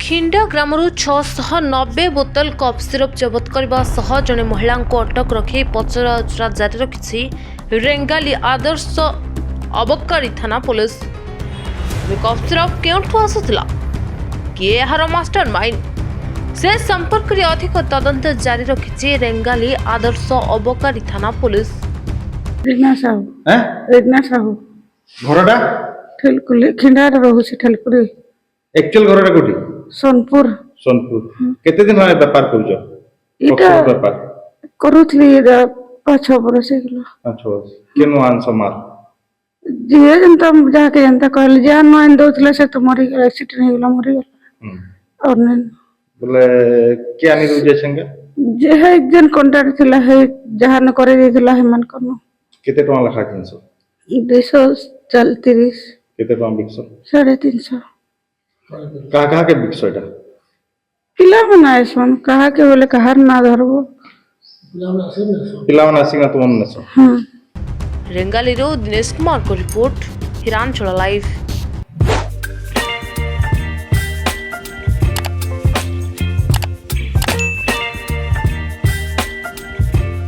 खिंडा ग्रामरू 690 बोतल cough syrup जबत करने सह जड़े महिला को अटक रखी पचराउचरा जारी रखी रेंगाली आदर्श अबकारी थाना पुलिस। कफ सिरप केउठू आसुला किए यार मास्टर माइंड से संपर्क में अधिक तदंत जारी रखी रेंगाली आदर्श अबकारी थाना पुलिस। रीना साहू घरटा ठेलकुली खिंडार रहुछि ठेलकुली एक्चुअल घरटा कोठी सोनपुर केते दिन है व्यापार करजो इटा व्यापार करूथली 5-6 बरस गेलो। अच्छा केनो आंसर मार जे जनता जाके जनता कहल जान मान दोथले से तो मरी गेल एक्सीडेंट हो गेल मरी गेल और नहीं बोले क्या नहीं रुजे संगे जे है एक जन कांटेक्ट थिला है जहां न करे दिला है मन करनो केते टका लखा किनसो 230 केते टका बिकसो 350 कहा के बिकसो एटा पिला बनाए सोन कहा के बोले कहर ना धरबो पिला मन आसी ना तुम नसो। रेंगाली दिनेश कुमार को रिपोर्ट हिरानचोला लाइव।